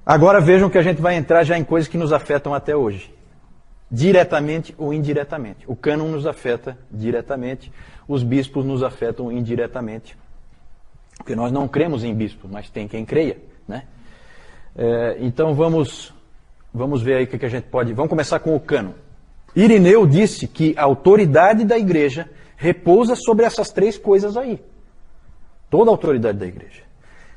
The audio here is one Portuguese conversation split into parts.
Agora vejam que a gente vai entrar já em coisas que nos afetam até hoje. Diretamente ou indiretamente. O cânon nos afeta diretamente, os bispos nos afetam indiretamente. Porque nós não cremos em bispos, mas tem quem creia, né? Então vamos ver aí o que a gente pode... Vamos começar com o cânon. Irineu disse que a autoridade da igreja repousa sobre essas três coisas aí. Toda a autoridade da igreja.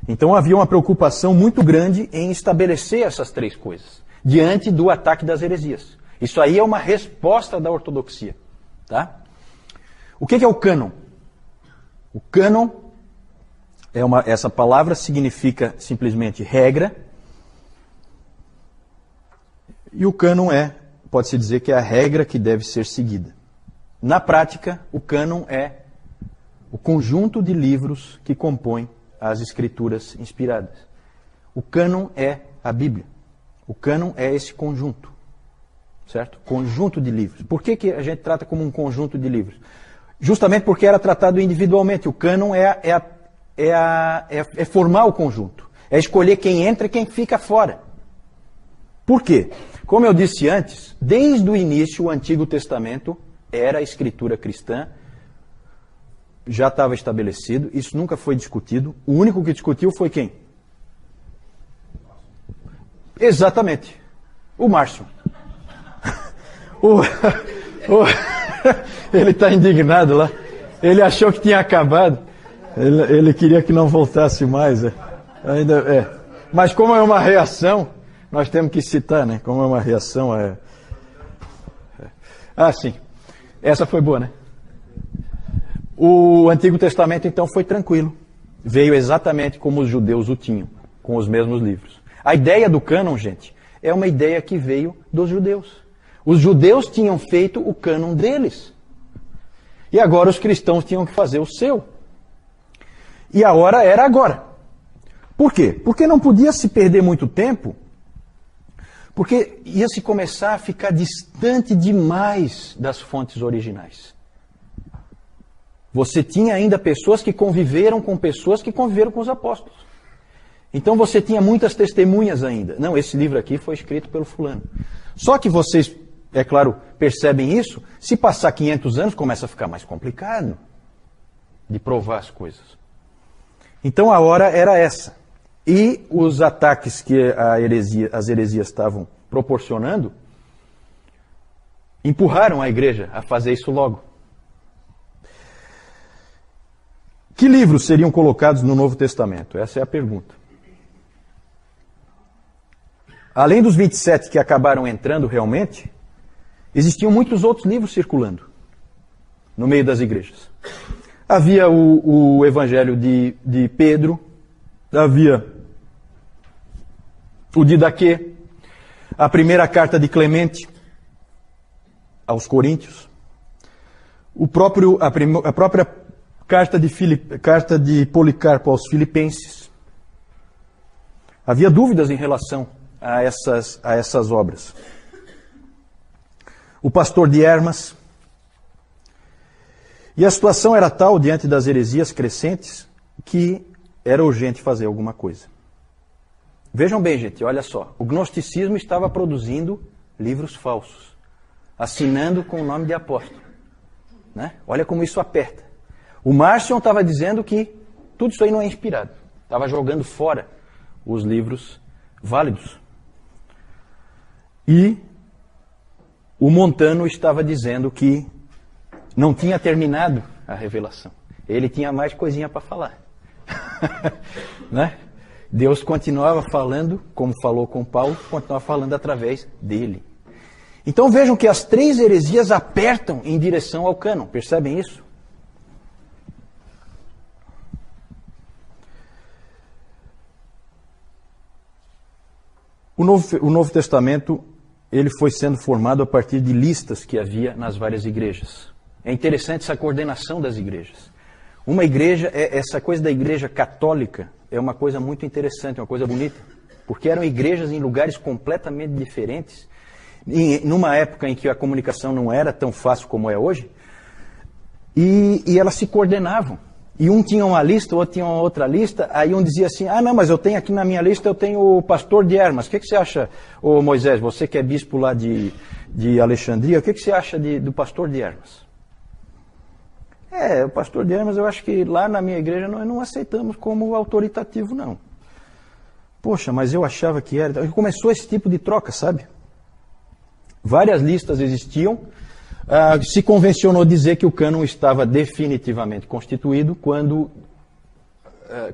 Então havia uma preocupação muito grande em estabelecer essas três coisas, diante do ataque das heresias. Isso aí é uma resposta da ortodoxia. Tá? O que é o cânon? O cânon, essa palavra significa simplesmente regra, e o cânon pode-se dizer que é a regra que deve ser seguida. Na prática, o cânon é o conjunto de livros que compõem as escrituras inspiradas. O cânon é a Bíblia. O cânon é esse conjunto. Certo? Conjunto de livros. Por que a gente trata como um conjunto de livros? Justamente porque era tratado individualmente. O cânon é formar o conjunto. É escolher quem entra e quem fica fora. Por quê? Como eu disse antes, desde o início o Antigo Testamento era a escritura cristã, já estava estabelecido, isso nunca foi discutido. O único que discutiu foi quem? Exatamente, o Márcio. Ele está indignado lá. Ele achou que tinha acabado. Ele queria que não voltasse mais. Mas como é uma reação, nós temos que citar, né? Como é uma reação sim. Essa foi boa, né? O Antigo Testamento, então, foi tranquilo. Veio exatamente como os judeus o tinham, com os mesmos livros. A ideia do cânon, gente, é uma ideia que veio dos judeus. Os judeus tinham feito o cânon deles. E agora os cristãos tinham que fazer o seu. E a hora era agora. Por quê? Porque não podia se perder muito tempo, porque ia se começar a ficar distante demais das fontes originais. Você tinha ainda pessoas que conviveram com pessoas que conviveram com os apóstolos. Então você tinha muitas testemunhas ainda. Não, esse livro aqui foi escrito pelo fulano. Só que vocês, é claro, percebem isso, se passar 500 anos começa a ficar mais complicado de provar as coisas. Então a hora era essa. E os ataques que as heresias estavam proporcionando empurraram a igreja a fazer isso logo. Que livros seriam colocados no Novo Testamento? Essa é a pergunta. Além dos 27 que acabaram entrando realmente, existiam muitos outros livros circulando no meio das igrejas. Havia o Evangelho de Pedro, havia o Didaquê, a primeira carta de Clemente aos Coríntios, a própria carta de Policarpo aos Filipenses. Havia dúvidas em relação a essas obras. O pastor de Hermas. E a situação era tal, diante das heresias crescentes, que era urgente fazer alguma coisa. Vejam bem, gente, olha só. O gnosticismo estava produzindo livros falsos, assinando com o nome de apóstolo. Né? Olha como isso aperta. O Marcion estava dizendo que tudo isso aí não é inspirado. Estava jogando fora os livros válidos. E o Montano estava dizendo que não tinha terminado a revelação. Ele tinha mais coisinha para falar. Né? Deus continuava falando, como falou com Paulo, continuava falando através dele. Então vejam que as três heresias apertam em direção ao cânon. Percebem isso? O Novo Testamento ele foi sendo formado a partir de listas que havia nas várias igrejas. É interessante essa coordenação das igrejas. Uma igreja, essa coisa da igreja católica é uma coisa muito interessante, uma coisa bonita, porque eram igrejas em lugares completamente diferentes, numa época em que a comunicação não era tão fácil como é hoje, e elas se coordenavam. e um tinha uma lista, o outro tinha uma outra lista, aí um dizia assim, não, mas eu tenho aqui na minha lista, eu tenho o pastor de Hermas. O que você acha, ô Moisés, você que é bispo lá de Alexandria, o que você acha do pastor de Hermas? O pastor de Hermas, eu acho que lá na minha igreja nós não aceitamos como autoritativo, não. Poxa, mas eu achava que era. Então, começou esse tipo de troca, sabe? Várias listas existiam. Se convencionou dizer que o cânon estava definitivamente constituído quando,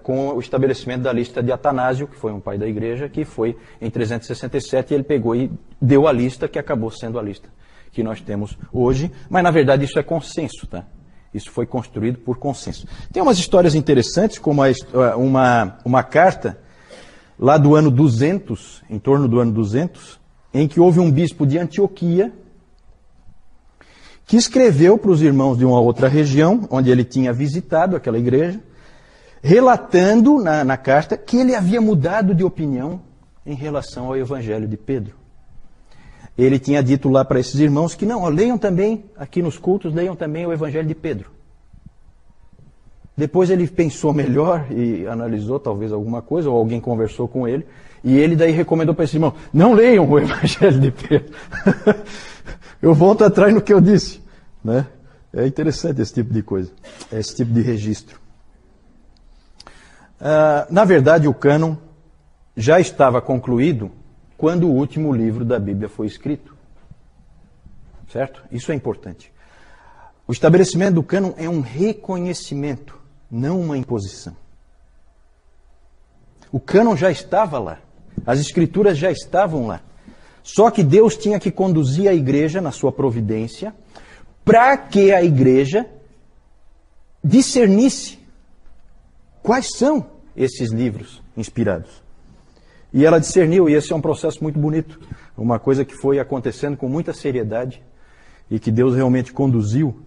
com o estabelecimento da lista de Atanásio, que foi um pai da igreja, que foi em 367, e ele pegou e deu a lista que acabou sendo a lista que nós temos hoje. Mas, na verdade, isso é consenso, tá? Isso foi construído por consenso. Tem umas histórias interessantes, como uma carta lá do ano 200, em torno do ano 200, em que houve um bispo de Antioquia que escreveu para os irmãos de uma outra região, onde ele tinha visitado aquela igreja, relatando na carta que ele havia mudado de opinião em relação ao evangelho de Pedro. Ele tinha dito lá para esses irmãos que não, leiam também, aqui nos cultos, leiam também o evangelho de Pedro. Depois ele pensou melhor e analisou talvez alguma coisa, ou alguém conversou com ele, e ele daí recomendou para esses irmãos, não leiam o evangelho de Pedro. Eu volto atrás no que eu disse. Né? É interessante esse tipo de coisa, esse tipo de registro. Na verdade, o cânon já estava concluído quando o último livro da Bíblia foi escrito. Certo? Isso é importante. O estabelecimento do cânon é um reconhecimento, não uma imposição. O cânon já estava lá. As escrituras já estavam lá. Só que Deus tinha que conduzir a igreja na sua providência para que a igreja discernisse quais são esses livros inspirados. E ela discerniu, e esse é um processo muito bonito. Uma coisa que foi acontecendo com muita seriedade e que Deus realmente conduziu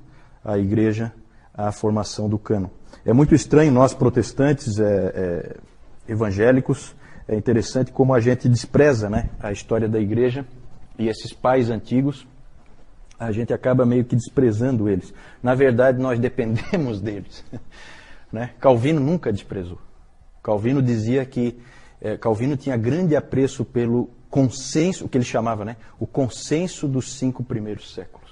a igreja à formação do cânon. É muito estranho, nós protestantes, evangélicos, é interessante como a gente despreza, né, a história da igreja e esses pais antigos, a gente acaba meio que desprezando eles. Na verdade, nós dependemos deles. Né? Calvino nunca desprezou. Calvino dizia que Calvino tinha grande apreço pelo consenso, o que ele chamava, né, o consenso dos 5 primeiros séculos.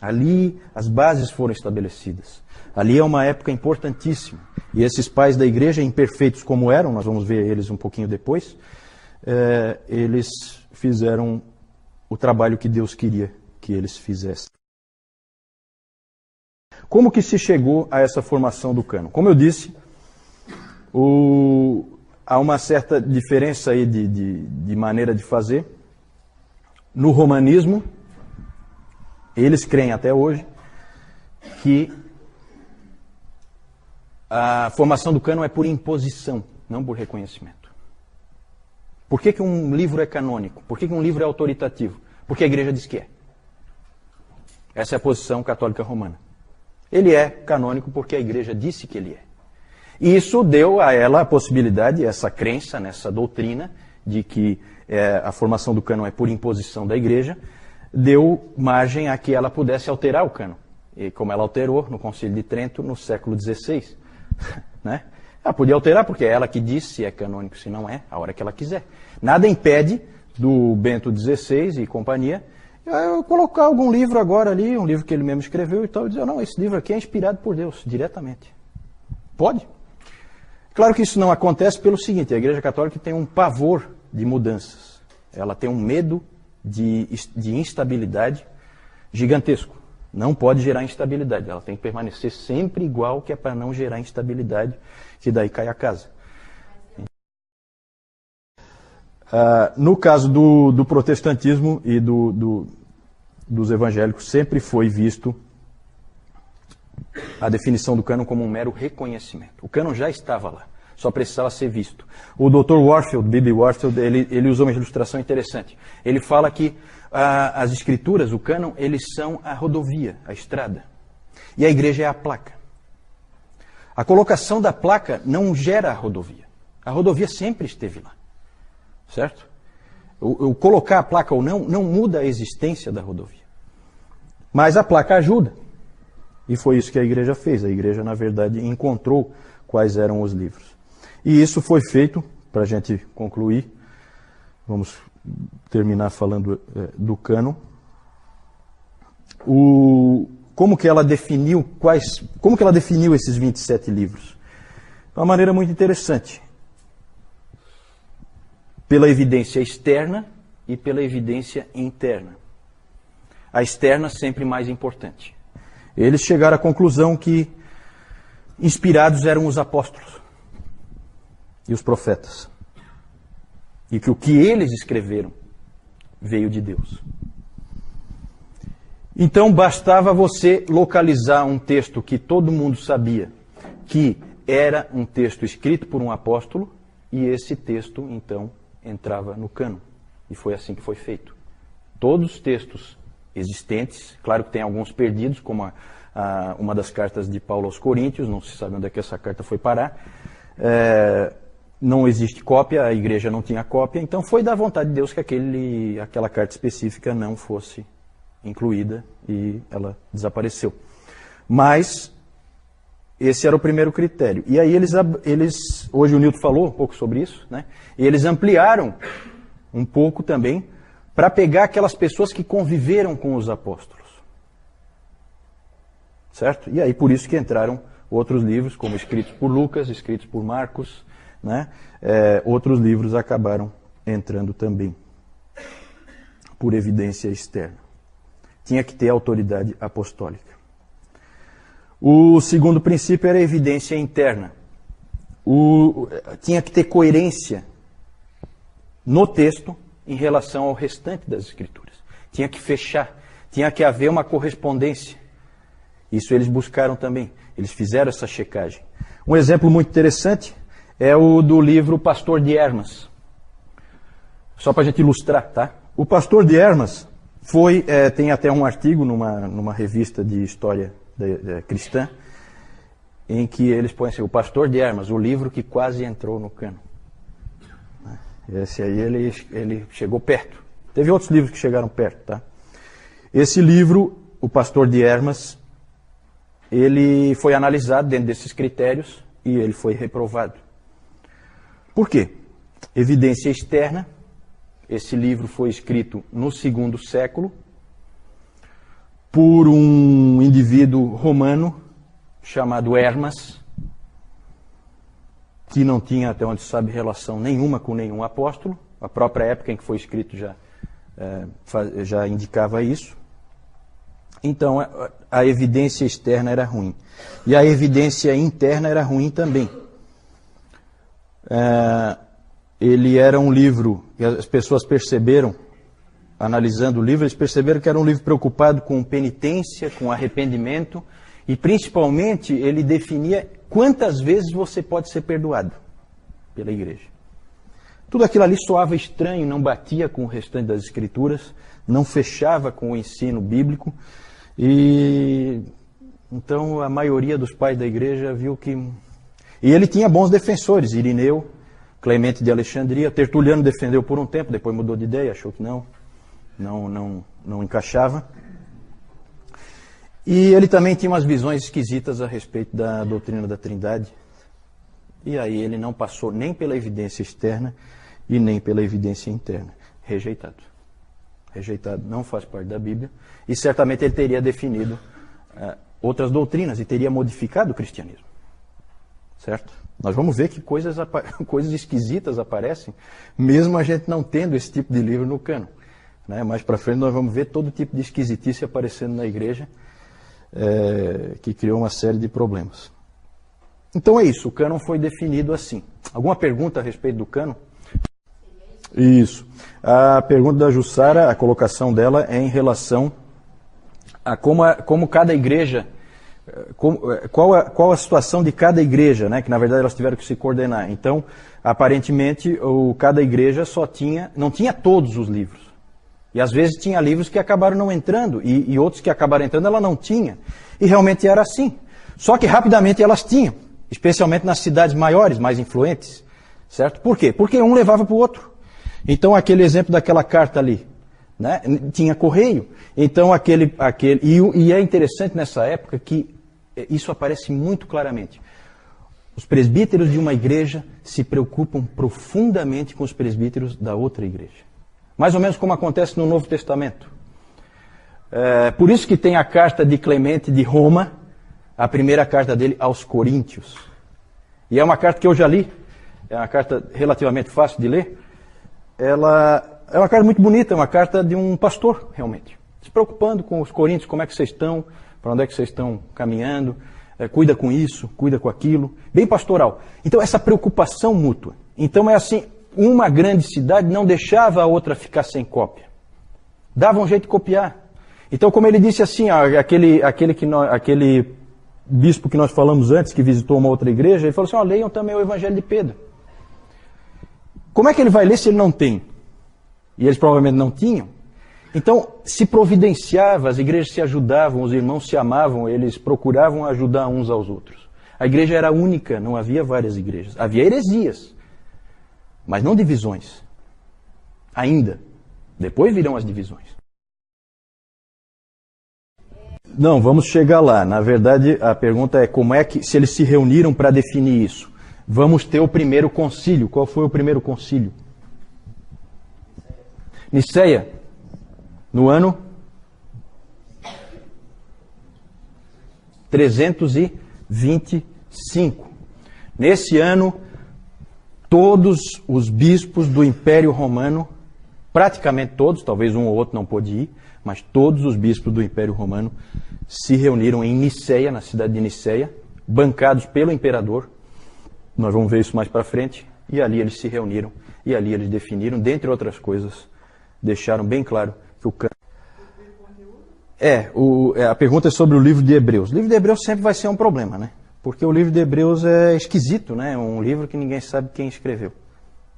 Ali as bases foram estabelecidas. Ali é uma época importantíssima. E esses pais da igreja, imperfeitos como eram, nós vamos ver eles um pouquinho depois, eles fizeram o trabalho que Deus queria que eles fizessem. Como que se chegou a essa formação do cânon? Como eu disse, há uma certa diferença aí de maneira de fazer. No romanismo, eles creem até hoje que a formação do cânon é por imposição, não por reconhecimento. Por que um livro é canônico? Por que um livro é autoritativo? Porque a igreja diz que é. Essa é a posição católica romana. Ele é canônico porque a igreja disse que ele é. E isso deu a ela a possibilidade, essa crença, nessa doutrina, de que a formação do cânon é por imposição da igreja, deu margem a que ela pudesse alterar o cânon. E como ela alterou no Concílio de Trento no século XVI. Né? Ela podia alterar porque é ela que disse se é canônico, se não é, a hora que ela quiser. Nada impede do Bento XVI e companhia eu colocar algum livro agora ali, um livro que ele mesmo escreveu e tal, e dizer, não, esse livro aqui é inspirado por Deus, diretamente. Pode. Claro que isso não acontece pelo seguinte, a Igreja Católica tem um pavor de mudanças. Ela tem um medo de instabilidade gigantesco. Não pode gerar instabilidade. Ela tem que permanecer sempre igual, que é para não gerar instabilidade, que daí cai a casa. No caso do protestantismo e dos evangélicos, sempre foi visto a definição do cânon como um mero reconhecimento. O cânon já estava lá, só precisava ser visto. O Dr. Warfield, B.B. Warfield, ele usou uma ilustração interessante. Ele fala que as escrituras, o cânon, eles são a rodovia, a estrada. E a igreja é a placa. A colocação da placa não gera a rodovia. A rodovia sempre esteve lá. Certo? O colocar a placa ou não muda a existência da rodovia. Mas a placa ajuda. E foi isso que a igreja fez. A igreja, na verdade, encontrou quais eram os livros. E isso foi feito, para a gente concluir, vamos terminar falando do cânon. Como que ela definiu esses 27 livros? De uma maneira muito interessante. Pela evidência externa e pela evidência interna. A externa sempre mais importante. Eles chegaram à conclusão que inspirados eram os apóstolos e os profetas. E que o que eles escreveram veio de Deus. Então bastava você localizar um texto que todo mundo sabia que era um texto escrito por um apóstolo, e esse texto, então, entrava no cânon. E foi assim que foi feito. Todos os textos existentes, claro que tem alguns perdidos, como uma das cartas de Paulo aos Coríntios, não se sabe onde é que essa carta foi parar, não existe cópia, a igreja não tinha cópia, então foi da vontade de Deus que aquela carta específica não fosse incluída e ela desapareceu. Mas esse era o primeiro critério. E aí eles hoje o Nilton falou um pouco sobre isso, né? E eles ampliaram um pouco também para pegar aquelas pessoas que conviveram com os apóstolos. Certo? E aí por isso que entraram outros livros, como escritos por Lucas, escritos por Marcos, né? Outros livros acabaram entrando também, por evidência externa. Tinha que ter autoridade apostólica. O segundo princípio era a evidência interna. Tinha que ter coerência no texto em relação ao restante das Escrituras. Tinha que fechar, tinha que haver uma correspondência. Isso eles buscaram também. Eles fizeram essa checagem. Um exemplo muito interessante é o do livro Pastor de Hermas. Só para a gente ilustrar, tá? O Pastor de Hermas tem até um artigo numa revista de história cristã, em que eles põem assim, o Pastor de Hermas, o livro que quase entrou no cânon. Esse aí ele chegou perto. Teve outros livros que chegaram perto, tá? Esse livro, o Pastor de Hermas, ele foi analisado dentro desses critérios e ele foi reprovado. Por quê? Evidência externa. Esse livro foi escrito no II século por um indivíduo romano chamado Hermas, que não tinha, até onde se sabe, relação nenhuma com nenhum apóstolo. A própria época em que foi escrito já indicava isso. Então, a evidência externa era ruim. E a evidência interna era ruim também. Ele era um livro, e as pessoas perceberam, analisando o livro, eles perceberam que era um livro preocupado com penitência, com arrependimento, e principalmente ele definia quantas vezes você pode ser perdoado pela igreja. Tudo aquilo ali soava estranho, não batia com o restante das Escrituras, não fechava com o ensino bíblico, e então a maioria dos pais da igreja viu que... E ele tinha bons defensores, Irineu, Clemente de Alexandria, Tertuliano defendeu por um tempo, depois mudou de ideia, achou que não encaixava. E ele também tinha umas visões esquisitas a respeito da doutrina da Trindade. E aí ele não passou nem pela evidência externa e nem pela evidência interna. Rejeitado. Rejeitado, não faz parte da Bíblia. E certamente ele teria definido outras doutrinas e teria modificado o cristianismo. Certo? Nós vamos ver que coisas esquisitas aparecem, mesmo a gente não tendo esse tipo de livro no cânon. Né? Mais para frente nós vamos ver todo tipo de esquisitice aparecendo na igreja, que criou uma série de problemas. Então é isso, o cânon foi definido assim. Alguma pergunta a respeito do cânon? Isso. A pergunta da Jussara, a colocação dela é em relação a como cada igreja... Qual a situação de cada igreja, né? Que na verdade elas tiveram que se coordenar. Então, aparentemente, cada igreja não tinha todos os livros. E às vezes tinha livros que acabaram não entrando, e outros que acabaram entrando ela não tinha. E realmente era assim. Só que rapidamente elas tinham, especialmente nas cidades maiores, mais influentes. Certo? Por quê? Porque um levava para o outro. Então aquele exemplo daquela carta ali, né? Tinha correio. Então e é interessante nessa época que isso aparece muito claramente. Os presbíteros de uma igreja se preocupam profundamente com os presbíteros da outra igreja. Mais ou menos como acontece no Novo Testamento. Por isso que tem a carta de Clemente de Roma, a primeira carta dele aos Coríntios. E é uma carta que eu já li, é uma carta relativamente fácil de ler. Ela é uma carta muito bonita, é uma carta de um pastor, realmente. Se preocupando com os coríntios, como é que vocês estão, para onde é que vocês estão caminhando, cuida com isso, cuida com aquilo, bem pastoral. Então essa preocupação mútua. Então é assim, uma grande cidade não deixava a outra ficar sem cópia. Dava um jeito de copiar. Então como ele disse assim, aquele bispo que nós falamos antes, que visitou uma outra igreja, ele falou assim, leiam também o Evangelho de Pedro. Como é que ele vai ler se ele não tem? E eles provavelmente não tinham. Então, se providenciava, as igrejas se ajudavam, os irmãos se amavam, eles procuravam ajudar uns aos outros. A igreja era única, não havia várias igrejas. Havia heresias, mas não divisões. Ainda. Depois virão as divisões. Não, vamos chegar lá. Na verdade, a pergunta é como é que, se eles se reuniram para definir isso. Vamos ter o primeiro concílio. Qual foi o primeiro concílio? Niceia, no ano 325. Nesse ano, todos os bispos do Império Romano, praticamente todos, talvez um ou outro não pôde ir, mas todos os bispos do Império Romano se reuniram em Niceia, na cidade de Niceia, bancados pelo imperador. Nós vamos ver isso mais para frente. E ali eles se reuniram, e ali eles definiram, dentre outras coisas, deixaram bem claro que o cânon... a pergunta é sobre o livro de Hebreus. O livro de Hebreus sempre vai ser um problema, né? Porque o livro de Hebreus é esquisito, né? É um livro que ninguém sabe quem escreveu.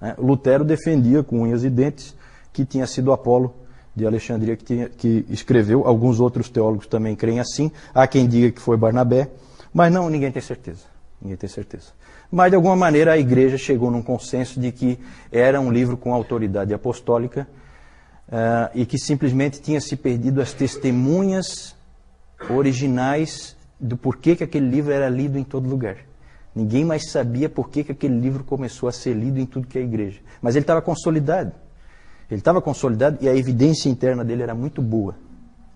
Né? Lutero defendia com unhas e dentes que tinha sido Apolo de Alexandria que escreveu. Alguns outros teólogos também creem assim. Há quem diga que foi Barnabé, mas não, ninguém tem certeza. Ninguém tem certeza. Mas, de alguma maneira, a igreja chegou num consenso de que era um livro com autoridade apostólica e que simplesmente tinha se perdido as testemunhas originais do porquê que aquele livro era lido em todo lugar. Ninguém mais sabia porquê que aquele livro começou a ser lido em tudo que é igreja. Mas ele estava consolidado. Ele estava consolidado e a evidência interna dele era muito boa.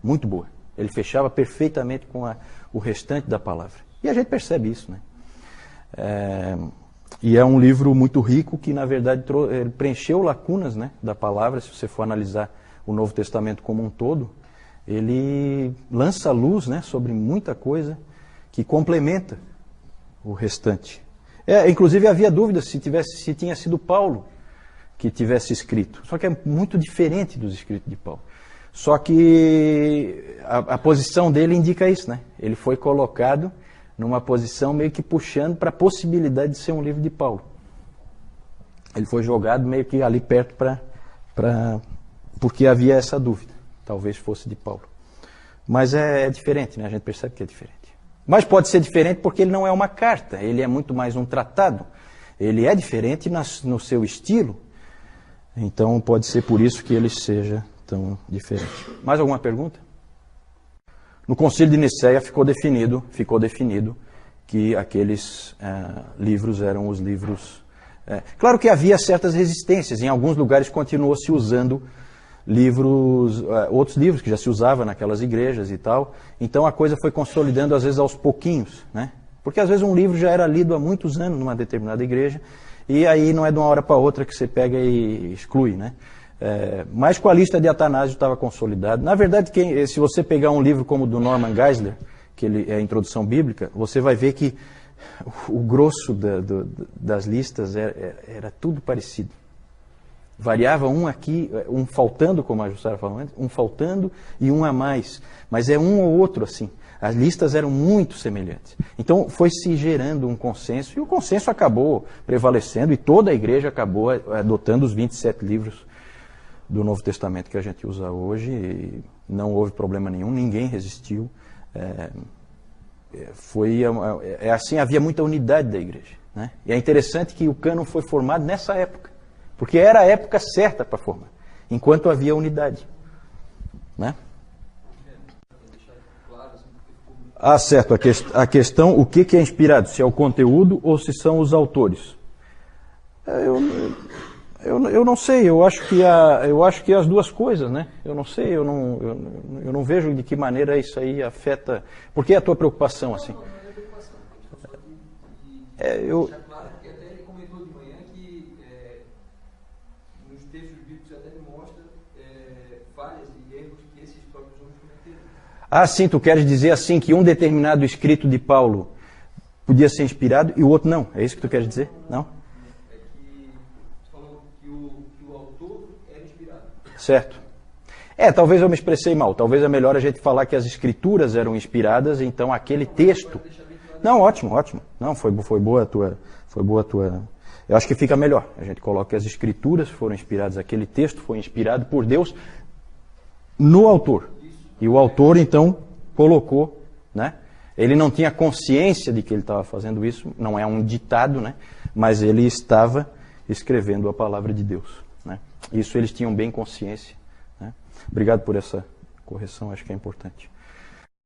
Muito boa. Ele fechava perfeitamente com o restante da palavra. E a gente percebe isso, né? E é um livro muito rico que, na verdade, preencheu lacunas, né, da palavra. Se você for analisar o Novo Testamento como um todo, ele lança luz, né, sobre muita coisa que complementa o restante. Inclusive havia dúvida se tinha sido Paulo que tivesse escrito. Só que é muito diferente dos escritos de Paulo. Só que a posição dele indica isso, né? Ele foi colocado numa posição meio que puxando para a possibilidade de ser um livro de Paulo. Ele foi jogado meio que ali perto porque havia essa dúvida. Talvez fosse de Paulo. Mas é diferente, né? A gente percebe que é diferente. Mas pode ser diferente porque ele não é uma carta, ele é muito mais um tratado. Ele é diferente no seu estilo, então pode ser por isso que ele seja tão diferente. Mais alguma pergunta? No Concílio de Niceia ficou definido que aqueles livros eram os livros... Claro que havia certas resistências, em alguns lugares continuou se usando outros livros que já se usavam naquelas igrejas e tal. Então a coisa foi consolidando às vezes aos pouquinhos, né? Porque às vezes um livro já era lido há muitos anos numa determinada igreja e aí não é de uma hora para outra que você pega e exclui, né? Mas com a lista de Atanásio estava consolidado. Na verdade, se você pegar um livro como o do Norman Geisler, que ele é a Introdução Bíblica, você vai ver que o grosso das listas era tudo parecido. Variava um aqui, um faltando, como a Jussara falou antes, um faltando e um a mais. Mas é um ou outro assim. As listas eram muito semelhantes. Então foi se gerando um consenso, e o consenso acabou prevalecendo, e toda a igreja acabou adotando os 27 livros do Novo Testamento que a gente usa hoje, e não houve problema nenhum, ninguém resistiu. Assim, havia muita unidade da igreja, né? E é interessante que o cânon foi formado nessa época. Porque era a época certa para formar, enquanto havia unidade. né? Ah, certo. A questão, o que é inspirado? Se é o conteúdo ou se são os autores? Eu não sei. Eu acho que é as duas coisas, né? Eu não sei. Eu não vejo de que maneira isso aí afeta. Por que a tua preocupação assim? Claro, porque até ele comentou de manhã que nos textos bíblicos até ele mostra falhas e erros que esses próprios homens cometeram. Ah, sim, tu queres dizer assim que um determinado escrito de Paulo podia ser inspirado e o outro não. É isso que tu queres dizer? Não? É que você falou que o autor era inspirado. Certo. Talvez eu me expressei mal. Talvez é melhor a gente falar que as escrituras eram inspiradas, então aquele texto... Não, ótimo. Não, foi boa a tua... Eu acho que fica melhor. A gente coloca que as escrituras foram inspiradas, aquele texto foi inspirado por Deus no autor. E o autor, então, colocou, né? Ele não tinha consciência de que ele estava fazendo isso, não é um ditado, né? Mas ele estava escrevendo a palavra de Deus, né? Isso eles tinham bem consciência, né? Obrigado por essa correção, acho que é importante.